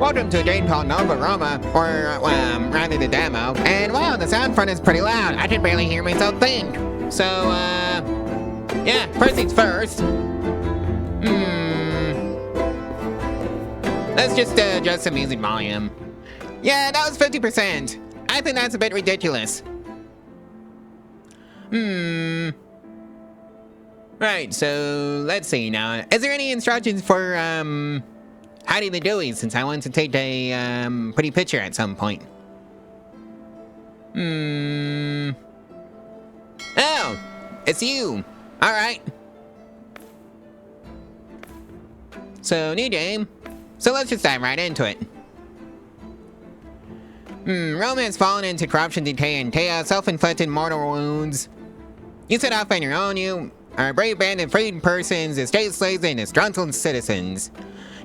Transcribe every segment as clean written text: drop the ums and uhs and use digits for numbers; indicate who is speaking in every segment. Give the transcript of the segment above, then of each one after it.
Speaker 1: Welcome to a game called Nova Roma, or rather the demo. And wow, the sound front is pretty loud. I can barely hear myself think. So, yeah, first things first. Let's just adjust the music volume. Yeah, that was 50%. I think that's a bit ridiculous. Right, so let's see now. Is there any instructions for hiding the doughy, since I want to take a pretty picture at some point? Oh, it's you. All right. So, new game. So let's just dive right into it. Roma has fallen into corruption, decay, and chaos, self-inflicted mortal wounds. You set off on your own. You are a brave band of freed persons, estate slaves, and disgruntled citizens.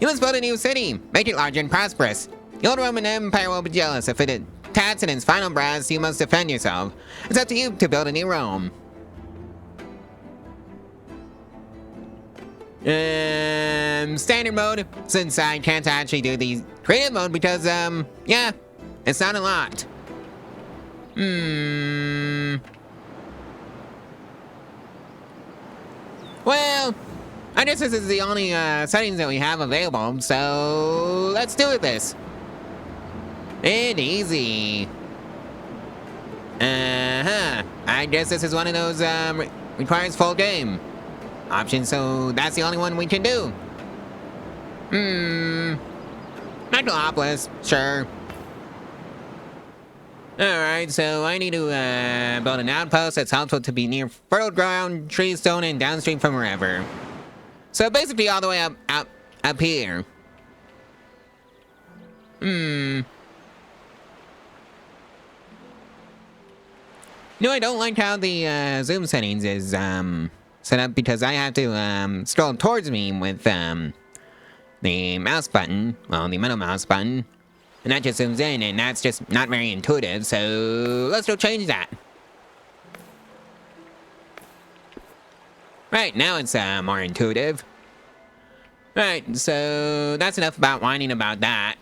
Speaker 1: You must build a new city, make it large and prosperous. The old Roman Empire will be jealous if it attacks in its final brass. You must defend yourself. It's up to you to build a new Rome. Standard mode, since I can't actually do the creative mode because, yeah, it's not unlocked. Well, I guess this is the only settings that we have available, so let's do it this. And easy. I guess this is one of those requires full game options, so that's the only one we can do. Megalopolis, sure. Alright, so I need to build an outpost that's helpful to be near fertile ground, tree, stone, and downstream from wherever. So basically all the way up here. No, I don't like how the zoom settings is set up because I have to scroll towards me with the mouse button, well, the middle mouse button, and that just zooms in, and that's just not very intuitive, so let's go change that. Right, now it's more intuitive. Right, so that's enough about whining about that.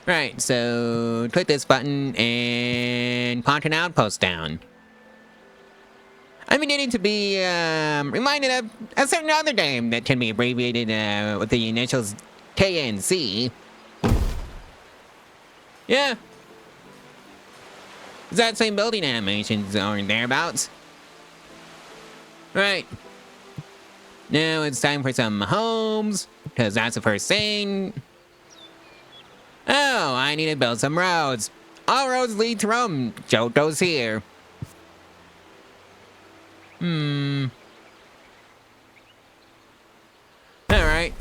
Speaker 1: Right, so click this button and plonk an outpost down. I'm beginning to be reminded of a certain other game that can be abbreviated with the initials K and C. Yeah. Is that same building animations or thereabouts? Right. Now it's time for some homes, because that's the first thing. Oh, I need to build some roads. All roads lead to Rome. Joke goes here. Alright.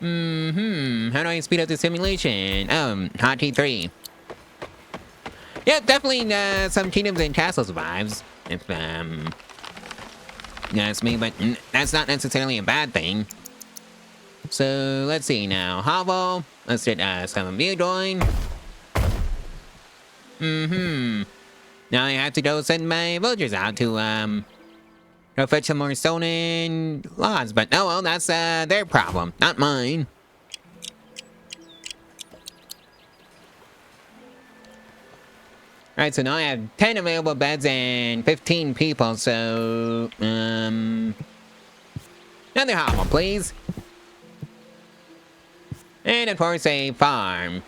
Speaker 1: How do I speed up the simulation? Hotkey 3. Yep, definitely some Kingdoms and Castles vibes. If, that's me, but that's not necessarily a bad thing. So, let's see now. Hovel. Let's get some view going. Now I have to go send my villagers out to, go fetch some more stone and logs, but oh well, that's, their problem, not mine. Alright, so now I have 10 available beds and 15 people, so, another hovel, please. And of course, a farm.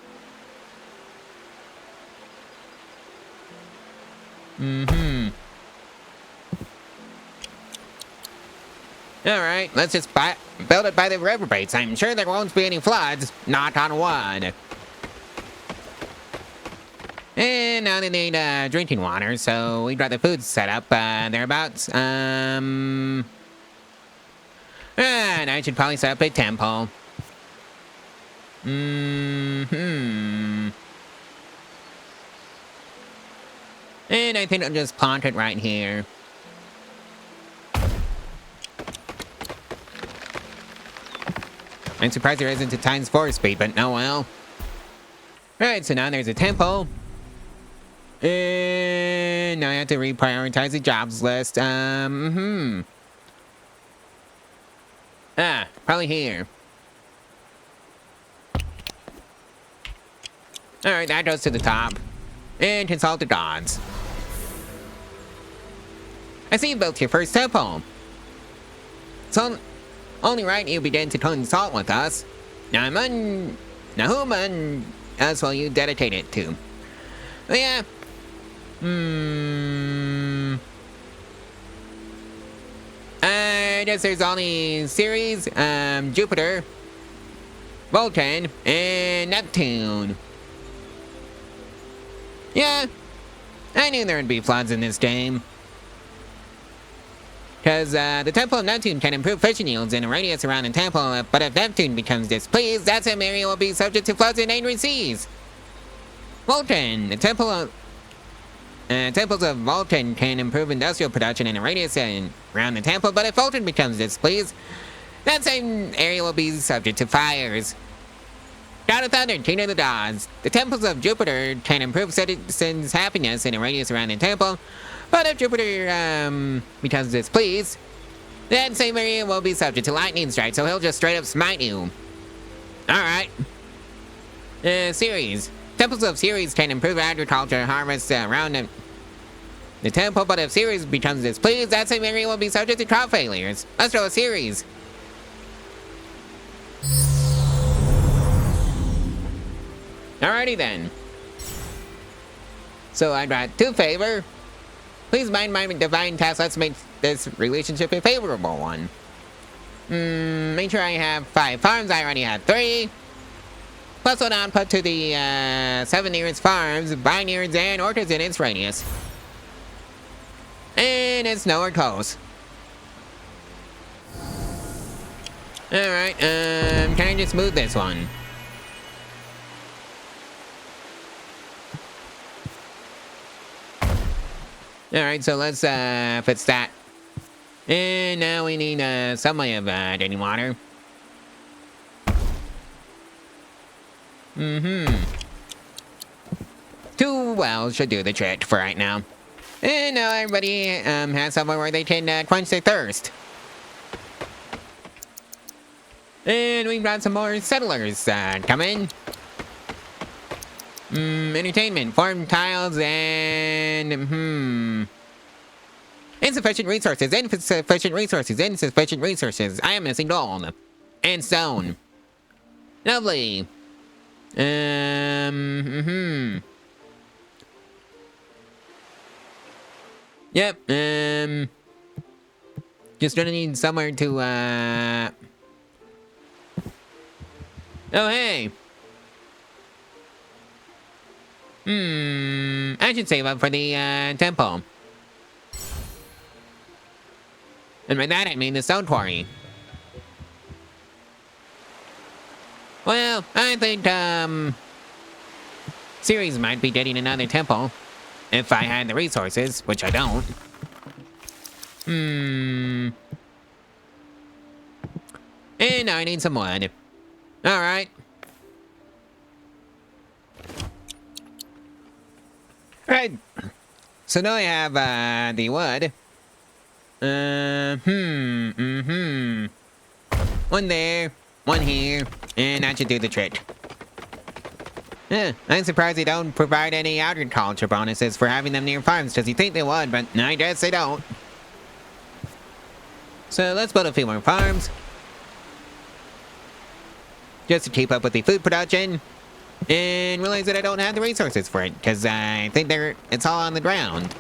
Speaker 1: Alright, let's just build it by the river banks. I'm sure there won't be any floods. Knock on wood. And now they need drinking water, so we got the food set up thereabouts. And I should probably set up a temple. And I think I'll just plant it right here. I'm surprised there isn't a times 4 speed, but no well. Right, so now there's a temple. And now I have to reprioritize the jobs list. Ah, probably here. Alright, that goes to the top. And consult the gods. I see you built your first temple. So, only right you begin to consult with us. Now whom else will you dedicate it to? Well, yeah. I guess there's only Ceres, Jupiter, Vulcan, and Neptune. Yeah, I knew there would be flaws in this game. Because the Temple of Neptune can improve fishing yields in a radius around the temple, but if Neptune becomes displeased, that same area will be subject to floods in angry seas. Vulcan, the temples of Vulcan can improve industrial production in a radius around the temple, but if Vulcan becomes displeased, that same area will be subject to fires. God of Thunder, King of the Gods. The temples of Jupiter can improve citizens' happiness in a radius around the temple, but if Jupiter becomes displeased, that same area will be subject to lightning strike, so he'll just straight up smite you. Alright. Ceres. Temples of Ceres can improve agriculture harvests around the temple, but if Ceres becomes displeased, that same area will be subject to crop failures. Let's throw a Ceres. Alrighty then. So I got 2 favor. Please mind my divine task. Let's make this relationship a favorable one. Make sure I have 5 farms. I already have 3. Plus 1 output to the 7 nearest farms, vineyards, and orchards in its radius. And it's nowhere close. Alright, can I just move this one? Alright, so let's fix that. And now we need some way of getting water. 2 wells should do the trick for right now. And now everybody has somewhere where they can quench their thirst. And we've got some more settlers coming. Entertainment, farm tiles, and insufficient resources, insufficient resources, insufficient resources. I am missing gold and stone. Lovely. Yep, just gonna need somewhere to, oh, hey. I should save up for the, temple. And by that I mean the stone quarry. Well, I think, Ceres might be getting another temple. If I had the resources, which I don't. And now I need some wood. Alright. Alright. So now I have, the wood. One there, one here, and that should do the trick. I'm surprised they don't provide any agriculture bonuses for having them near farms, because you think they would, but I guess they don't. So let's build a few more farms. Just to keep up with the food production. And realize that I don't have the resources for it, because I think it's all on the ground.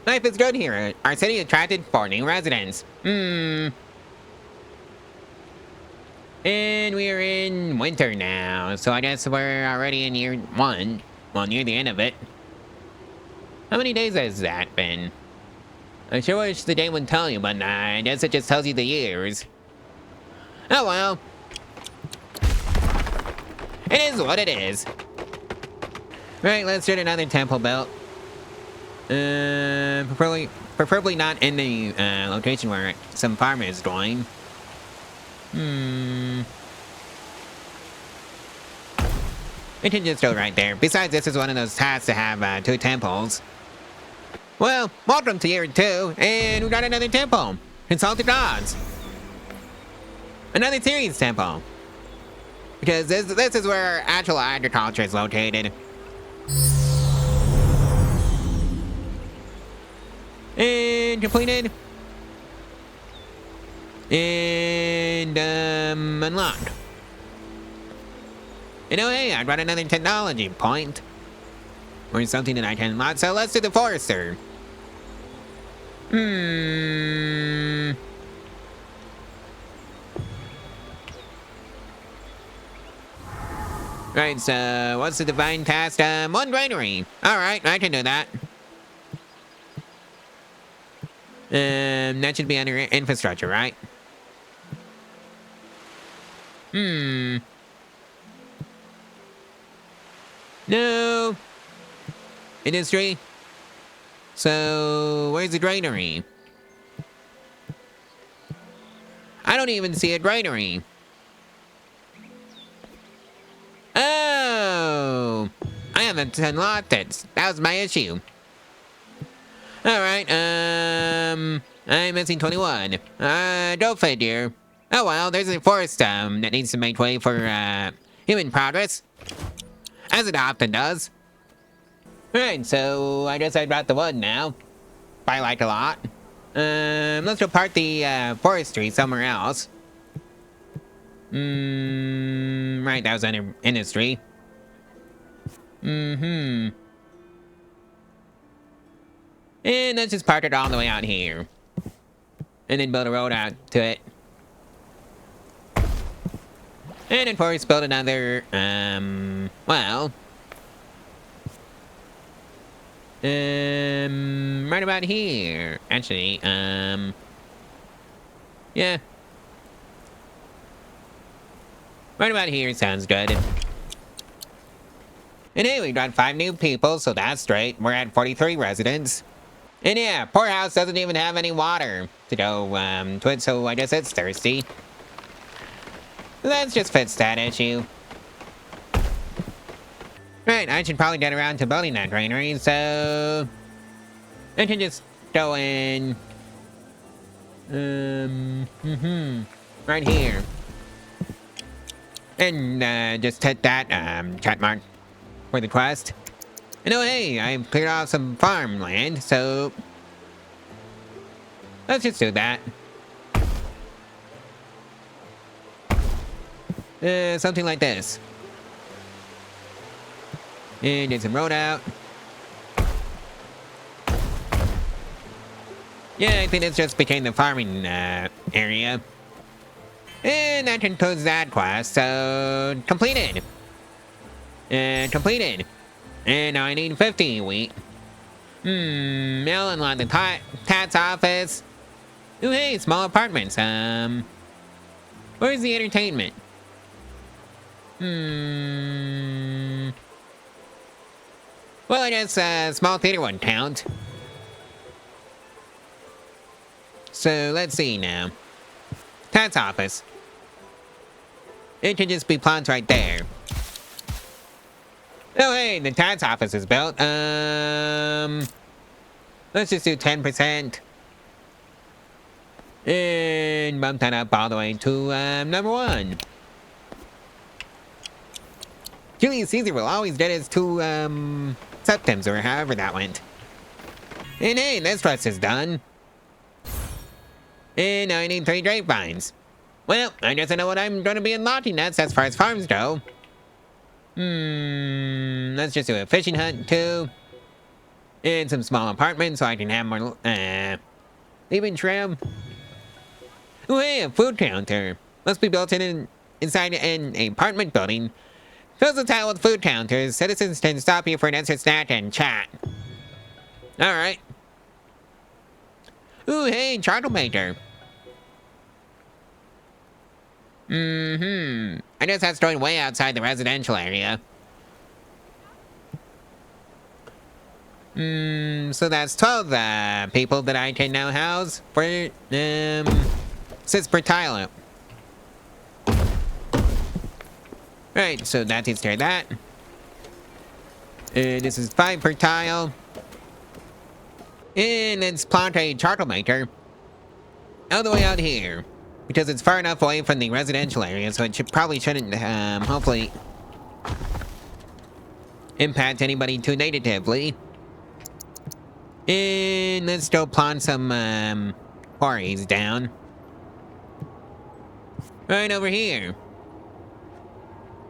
Speaker 1: Life is good here. Our city attracted 4 new residents. And we're in winter now, so I guess we're already in year 1. Well, near the end of it. How many days has that been? I sure wish the day would tell you, but I guess it just tells you the years. Oh well. It is what it is. Right, let's get another temple built. Preferably not in the location where some farm is going. It can just go right there. Besides, this is one of those tasks to have 2 temples. Well, welcome to year 2, and we got another temple. Consult the gods. Another Ceres temple. Because this is where actual agriculture is located. And completed. And unlocked. You know, hey, I'd run another technology point. Or something that I can unlock, so let's do the forester. Right, so what's the divine task? One granary. Alright, I can do that. That should be under infrastructure, right? No. Industry. So, where's the granary? I don't even see a granary. Oh! I haven't unlocked it. That was my issue. Alright, I'm missing 21. Don't figure. Oh well, there's a forest, that needs to make way for, human progress. As it often does. Right, so I guess I brought the wood now. I like a lot. Let's go park the, forestry somewhere else. Right, that was under industry. And let's just park it all the way out here. And then build a road out to it. And of course build another, well... right about here. Actually, yeah. Right about here sounds good. And hey, we got 5 new people, so that's straight. We're at 43 residents. And yeah, poor house doesn't even have any water to go, to it, so I guess it's thirsty. That just fits that issue. Right, I should probably get around to building that granary, so... I can just go in... right here. And, just hit that, chat mark for the quest. And oh hey, I've cleared off some farmland, so... let's just do that. Something like this. And get some road out. Yeah, I think this just became the farming, area. And that concludes that quest, so... completed. Completed. And now I need 50 wheat. I'll unlock the tax office. Ooh, hey, small apartments. Where's the entertainment? Well, I guess a small theater would count. So, let's see now. Tax office. It could just be planted right there. Oh, hey, the tax office is built. Let's just do 10%. And bump that up all the way to, number 1. Julius Caesar will always get his 2, septums, or however that went. And hey, this quest is done. And now I need 3 grapevines. Well, I guess I know what I'm going to be unlocking next as far as farms go. Let's just do a fishing hut, too. And some small apartments so I can have more, leaving trim. Oh, hey, a food counter. Must be built inside an apartment building. Fills the town with food counters. Citizens can stop you for an instant snack and chat. Alright. Ooh, hey, charcoal maker. I guess that's going way outside the residential area. So that's 12 people that I can now house for 6 per tile. Right, so that takes care of that. This is 5 per tile. And let's plant a charcoal maker all the way out here. Because it's far enough away from the residential area, so it probably shouldn't, hopefully, impact anybody too negatively. And let's go plant some, quarries down. Right over here.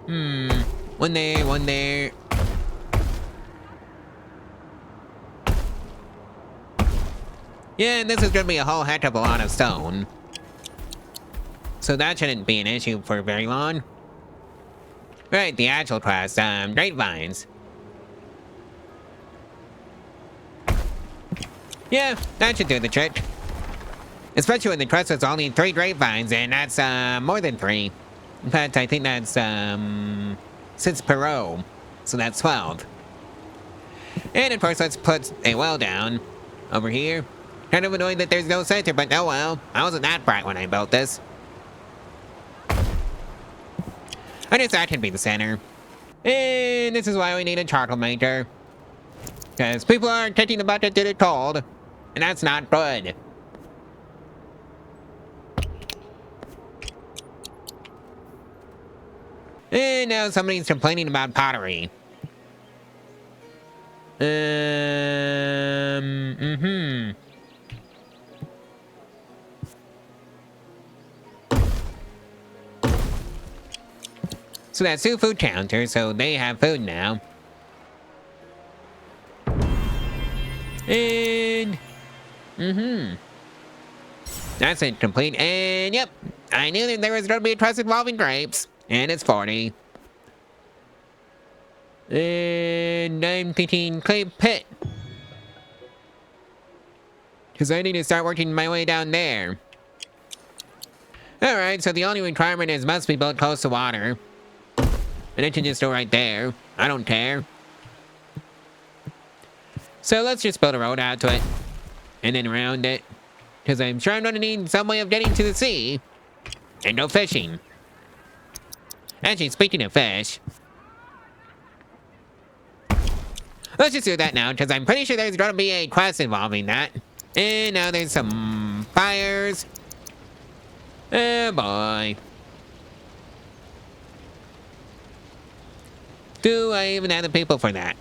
Speaker 1: One there, one there. Yeah, and this is gonna be a whole heck of a lot of stone. So that shouldn't be an issue for very long. Right, the actual quest, grapevines. Yeah, that should do the trick. Especially when the quest is only 3 grapevines, and that's, more than 3. In fact, I think that's, 6 per row. So that's 12. And of course, let's put a well down over here. Kind of annoyed that there's no center, but oh well. I wasn't that bright when I built this. I guess that can be the center. And this is why we need a charcoal maker. Because people are taking the bucket to the cold. And that's not good. And now somebody's complaining about pottery. So that's 2 food counters, so they have food now. And... That's it complete, and yep! I knew that there was going to be a quest involving grapes. And it's 40. And I'm thinking clay pit. Because I need to start working my way down there. Alright, so the only requirement is must be built close to water. And it can just go right there. I don't care. So let's just build a road out to it. And then around it. Because I'm sure I'm going to need some way of getting to the sea. And go fishing. Actually, speaking of fish. Let's just do that now, because I'm pretty sure there's going to be a quest involving that. And now there's some fires. Oh boy. Do I even have the people for that?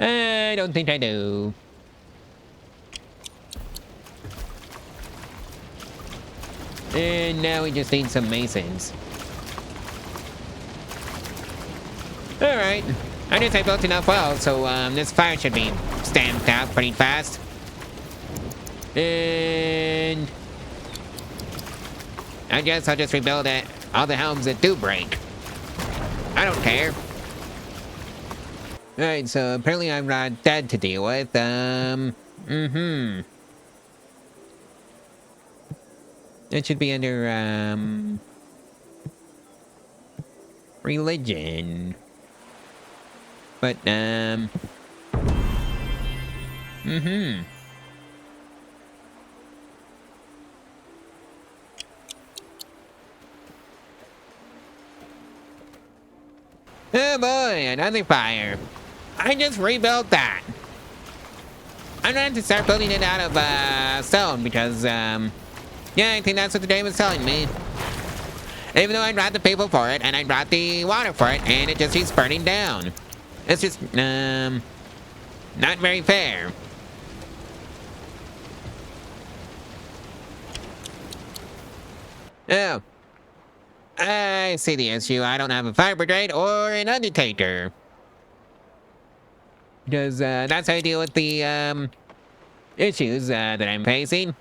Speaker 1: I don't think I do. And now we just need some masons. Alright. I guess I built enough wells, so this fire should be stamped out pretty fast. And... I guess I'll just rebuild it. All the homes that do break. I don't care. Alright, so apparently I'm not dead to deal with. It should be under, religion. But, Oh boy, another fire. I just rebuilt that. I'm gonna have to start building it out of, stone because, yeah, I think that's what the game is telling me. Even though I brought the people for it, and I brought the water for it, and it just keeps burning down. It's just, not very fair. Oh. I see the issue. I don't have a fire brigade or an undertaker. Because, that's how I deal with the, issues, that I'm facing.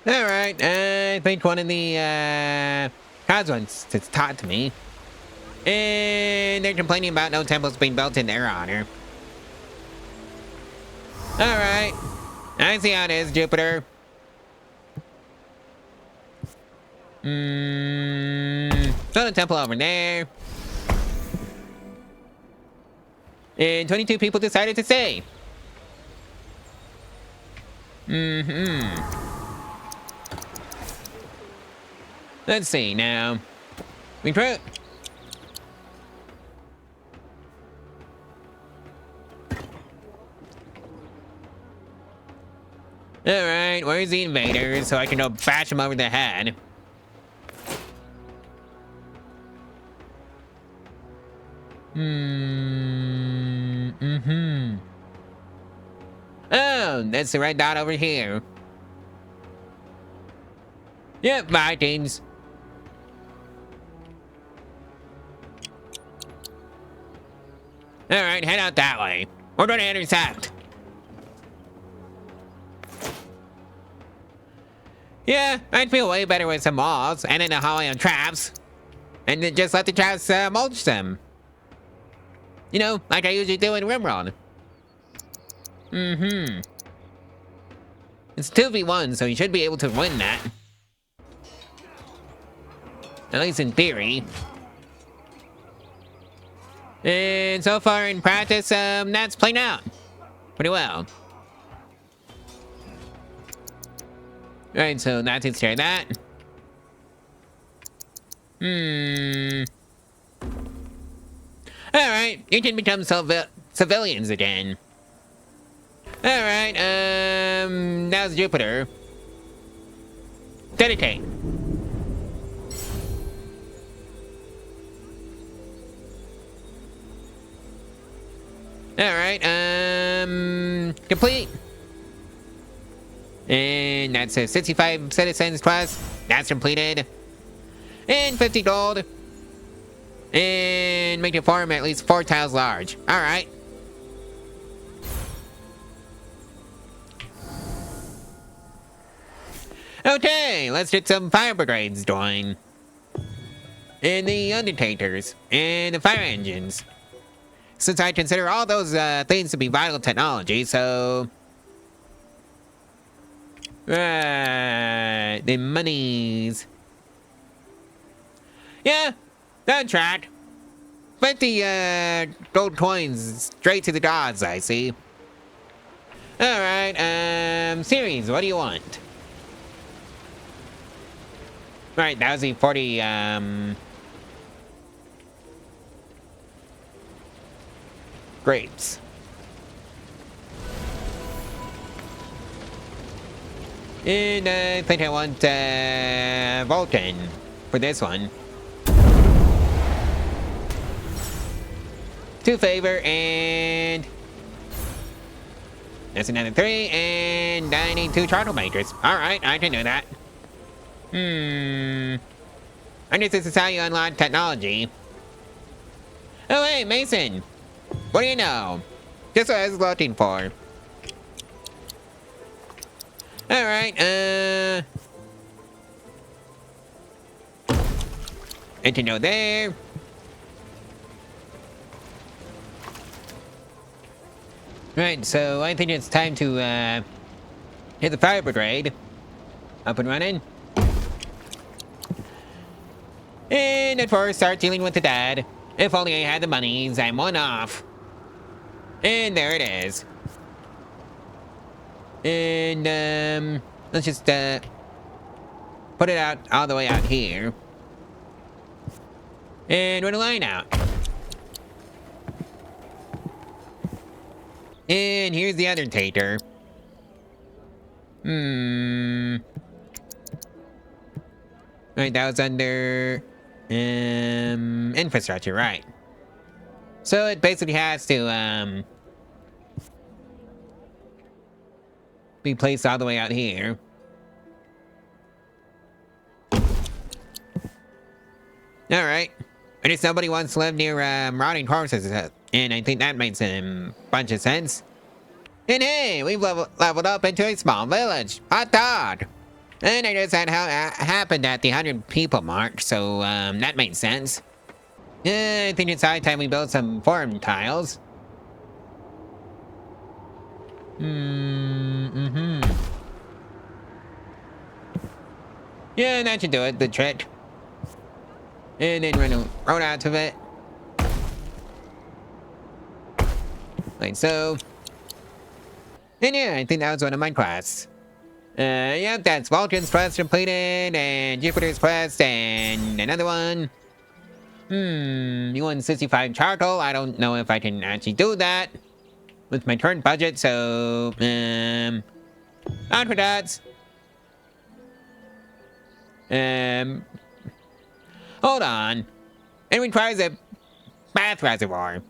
Speaker 1: Alright, I think one of the, Cosmons has taught to me. And they're complaining about no temples being built in their honor. Alright. I see how it is, Jupiter. Build a temple over there. And 22 people decided to stay. Let's see now. Recruit. Alright, where's the invaders so I can go bash them over the head? Oh, that's the red dot over here. Yep, Vikings. Alright, head out that way. We're gonna intercept. Yeah, I'd feel way better with some walls and then a hallway of traps. And then just let the traps mulch them. You know, like I usually do in Rimworld. It's 2v1, so you should be able to win that. At least in theory. And so far in practice, that's playing out pretty well. Alright, so that takes care of that. Alright, you can become civilians again. Alright, now's Jupiter. Dedicate. Alright, complete. And that's 65 citizens plus. That's completed. And 50 gold. And make the farm at least 4 tiles large. Alright. Okay, let's get some fire brigades going. And the undertakers. And the fire engines. Since I consider all those things to be vital technology, so... Right, the monies. Yeah, that track. 50 gold coins straight to the gods, I see. Alright, series, what do you want? Right, that was the 40, grapes. And I think I want Vulcan for this one. 2 favor and that's another 3 and I need 2 charcoal makers. Alright, I can do that. I guess this is how you unlock technology. Oh hey, Mason! What do you know? Just what I was looking for. Alright, I can go there. Right, so I think it's time to, hit the fire brigade. Up and running. And at first, start dealing with the dead. If only I had the monies, I'm one off. And there it is. And, let's just, put it out all the way out here. And run a line out. And here's the other tater. Right, that was under, infrastructure, right. So it basically has to, be placed all the way out here. Alright. I guess nobody wants to live near, rotting corpses, and I think that makes a bunch of sense. And hey, we've leveled up into a small village. Hot dog! And I guess that happened at the 100 people mark, so, that makes sense. I think it's high time we build some farm tiles. Yeah, that should do it, the trick. And then run a road out of it. Like so. And yeah, I think that was one of my quests. Yep, that's Vulcan's quest completed, and Jupiter's quest, and another one. You want 65 charcoal? I don't know if I can actually do that with my current budget, so, on for that. Hold on. It requires a bath reservoir.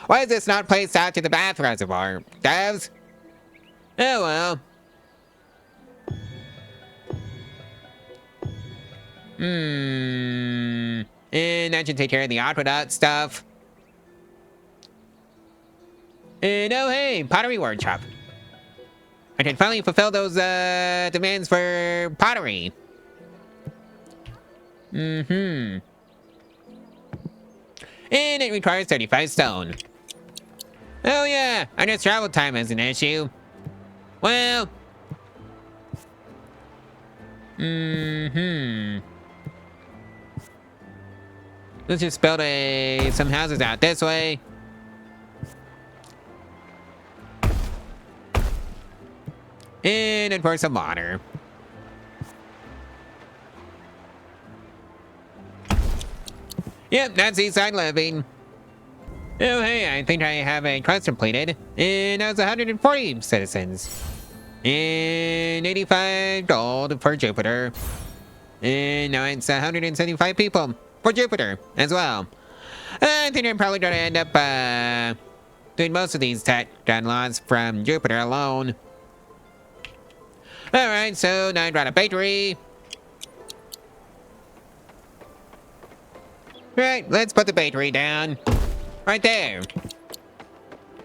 Speaker 1: Why is this not placed out to the bath reservoir? Devs? Oh well. And that should take care of the aqueduct stuff. And oh hey, pottery workshop. I can finally fulfill those demands for pottery. And it requires 35 stone. Oh yeah, I guess travel time is an issue. Well. Let's just build some houses out this way. And enforce some water. Yep, that's Eastside living. Oh hey, I think I have a quest completed. And that's 140 citizens. And 85 gold for Jupiter. And now it's 175 people for Jupiter as well. I think I'm probably gonna end up doing most of these tech laws from Jupiter alone. Alright, so now I got a bakery. Right, let's put the bakery down. Right there.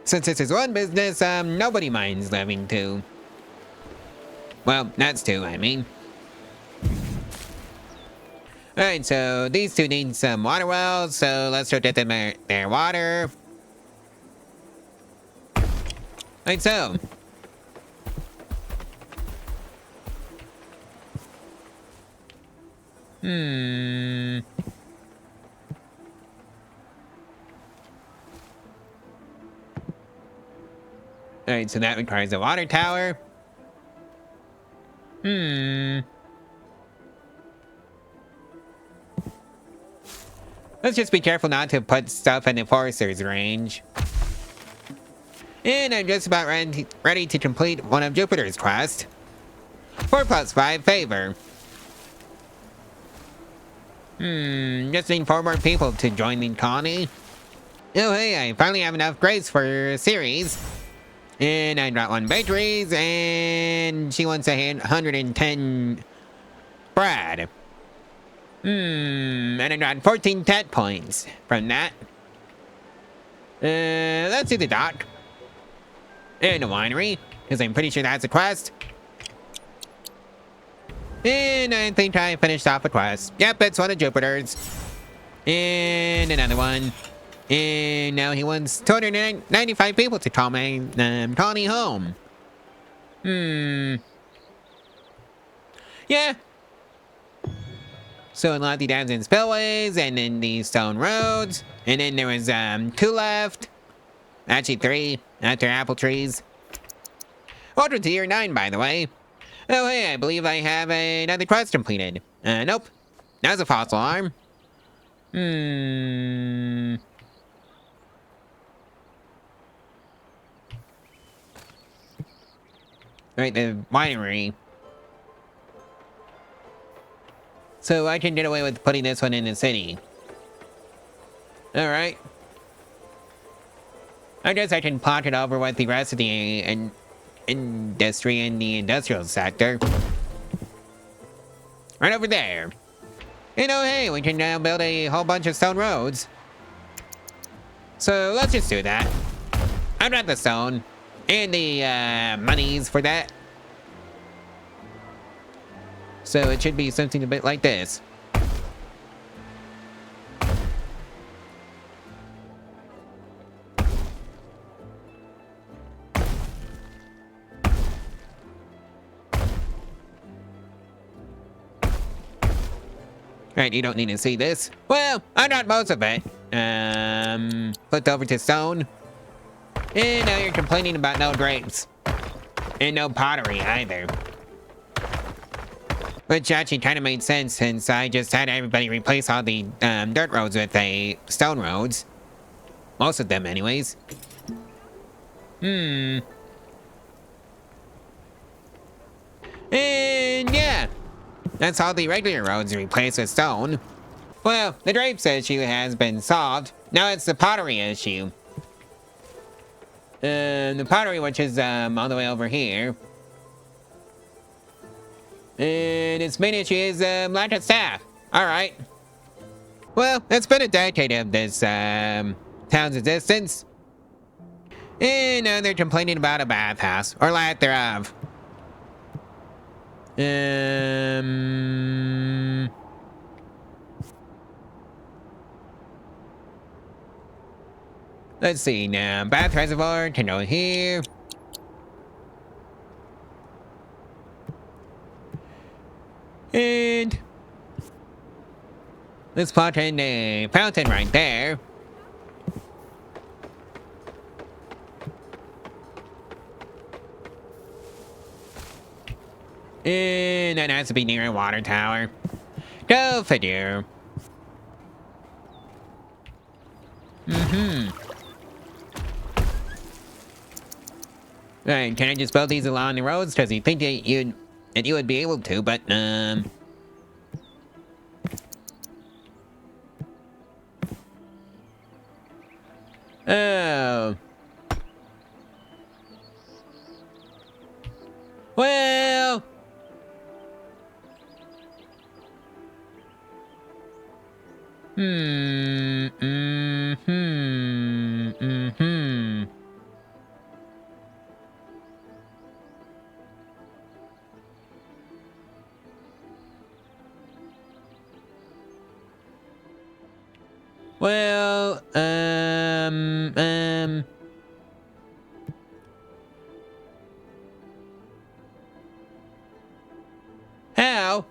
Speaker 1: Since this is one business, nobody minds living to. Well, that's two, I mean. Alright, so these two need some water wells, so let's go get them their water. Right, so. Alright, so that requires a water tower. Let's just be careful not to put stuff in the forester's range. And I'm just about ready to complete one of Jupiter's quests. 4+5 favor. Just need 4 more people to join the colony. Oh hey, I finally have enough grades for a series. And I got 1 bakeries, and she wants 110 Brad. And I got 14 TED points from that. Let's do the dock. And the winery, because I'm pretty sure that's a quest. And I think I finished off a quest. Yep, it's one of Jupiter's. And another one. And now he wants 295 people to call my colony home. Yeah. So a lot of the dams and spillways, and then the stone roads. And then there was 2 left. Actually 3, after apple trees. Welcome to year 9, by the way. Oh hey, I believe I have another quest completed. Nope. That was a false alarm. Right, the winery. So I can get away with putting this one in the city. Alright. I guess I can plot it over with the rest of the industry in the industrial sector. Right over there. You know, hey, we can now build a whole bunch of stone roads. So let's just do that. I've got the stone. And the monies for that. So it should be something a bit like this. Right, you don't need to see this. Well, I got most of it. Flipped over to stone. And now you're complaining about no grapes. And no pottery either. Which actually kind of made sense since I just had everybody replace all the dirt roads with stone roads. Most of them, anyways. And yeah, that's all the regular roads replaced with stone. Well, the drapes issue has been solved. Now it's the pottery issue. The pottery, which is all the way over here. And its main issue is lack of staff. Alright. Well, it's been a decade of this town's existence. And now they're complaining about a bathhouse, or lack thereof. Let's see now. Bath reservoir can go here. And let's plot in a fountain right there. And that has to be near a water tower. Go figure. Right, can I just build these along the roads? Because you think that you would be able to, but oh. Well. Well, how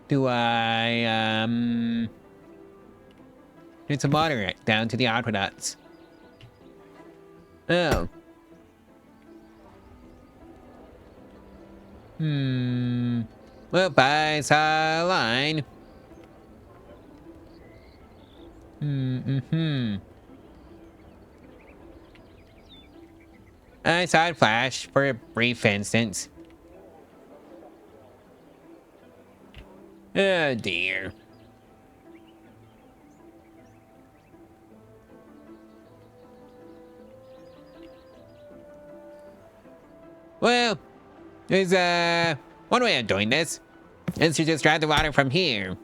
Speaker 1: do I, get some water down to the aqueducts? Oh. Well, by line. I saw it flash for a brief instance. Oh dear. Well, there's one way of doing this. Is to just drive the water from here.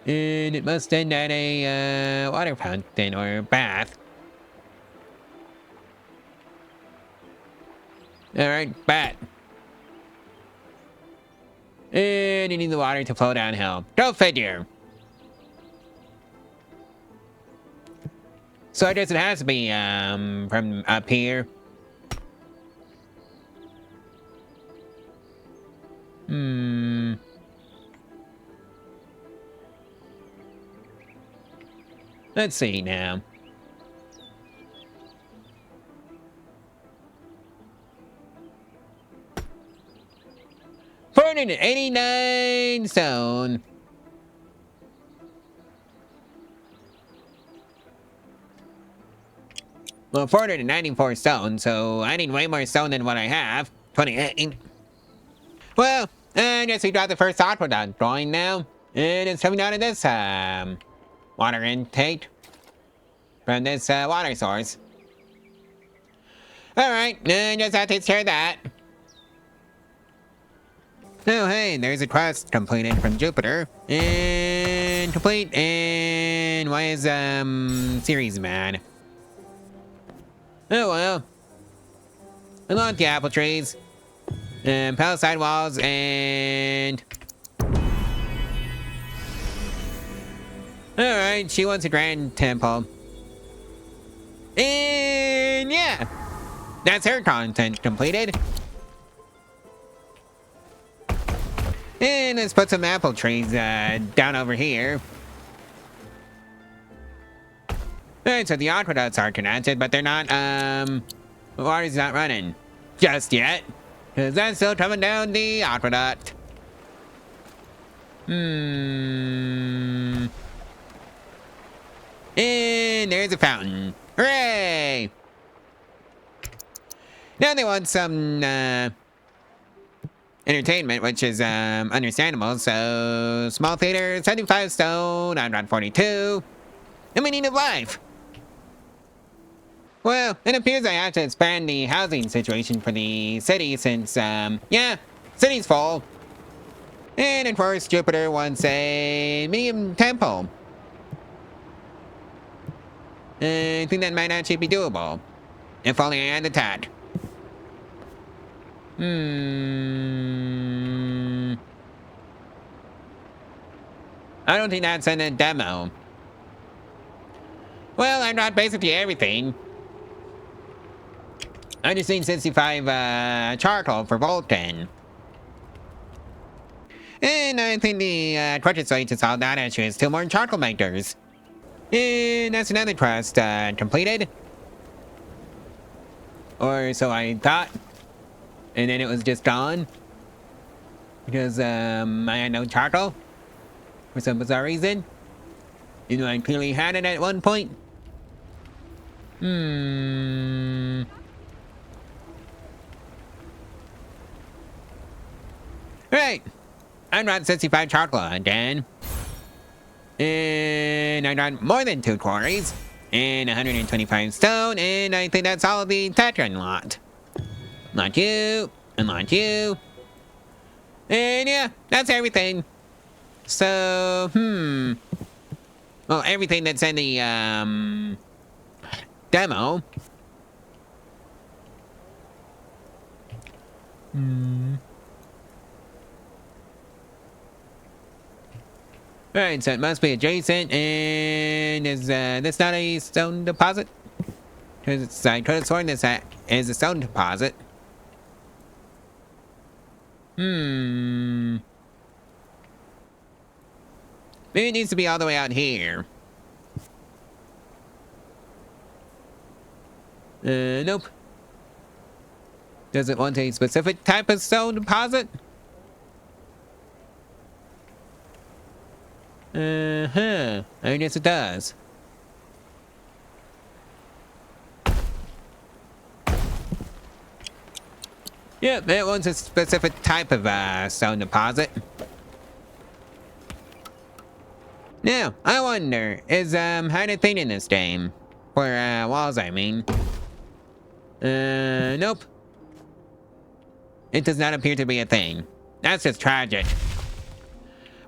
Speaker 1: And it must end at a water fountain or bath. Alright, bath. And you need the water to flow downhill. Go figure. So I guess it has to be from up here. Let's see now. $489 stone. Well, 494 stone, so I need way more stone than what I have. 28. Well, I guess we got the first aqueduct drawing now. And it's coming out of this, water intake from this water source. Alright, I guess that takes care of that. Oh hey, there's a quest completed from Jupiter. And complete, and why is series mad? Oh well. Unlock the apple trees. And palisade walls and alright, she wants a grand temple. And yeah, that's her content completed. And let's put some apple trees down over here. Alright, so the aqueducts are connected, but they're not, the water's not running. Just yet. Because that's still coming down the aqueduct. And there's a fountain. Hooray! Now they want some, entertainment, which is, understandable. So, small theater, 75 stone, I'm around 42. And we need a life. Well, it appears I have to expand the housing situation for the city since, yeah, city's full. And of course, Jupiter wants a medium temple. I think that might actually be doable. If only I had the tact. I don't think that's in a demo. Well, I got basically everything. I just need 65 charcoal for Vulcan. And I think the quest site to solve that issue is 2 more charcoal makers. And that's another quest completed. Or so I thought. And then it was just gone. Because I had no charcoal. For some bizarre reason. You know, I clearly had it at one point. Right. I got 65 charcoal again. And I got more than 2 quarries. And 125 stone. And I think that's all of the Tetra unlocked. Unlock you. Unlock you. And yeah, that's everything. So, well, everything that's in the, demo. Alright, so it must be adjacent, and is, this not a stone deposit? Because I could have sworn this is a stone deposit. Maybe it needs to be all the way out here. Nope. Does it want a specific type of stone deposit? I guess it does. Yep, it wants a specific type of stone deposit. Now, I wonder, is hide a thing in this game? For walls, I mean. Nope. It does not appear to be a thing. That's just tragic.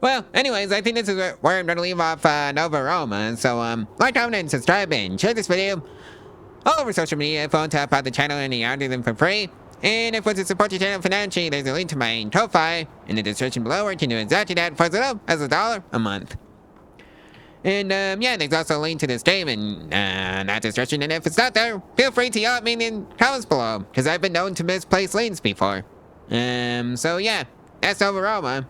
Speaker 1: Well, anyways, I think this is where I'm gonna leave off Nova Roma. So, like, comment, and subscribe, and share this video all over social media if you want to help out the channel and the algorithm for free. And if you want to support the channel financially, there's a link to my Ko-Fi in the description below where you can do exactly that for as little as $1 a month. And, yeah, there's also a link to this game in that description, and if it's not there, feel free to yell at me in the comments below, because I've been known to misplace links before. So yeah, that's Nova Roma.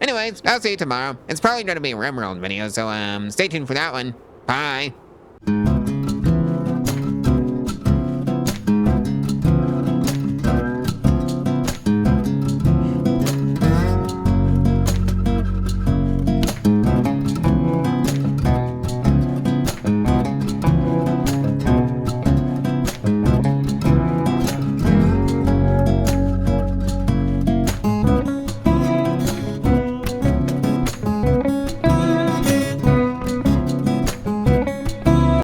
Speaker 1: Anyways, I'll see you tomorrow. It's probably gonna be a RimWorld video, so, stay tuned for that one. Bye.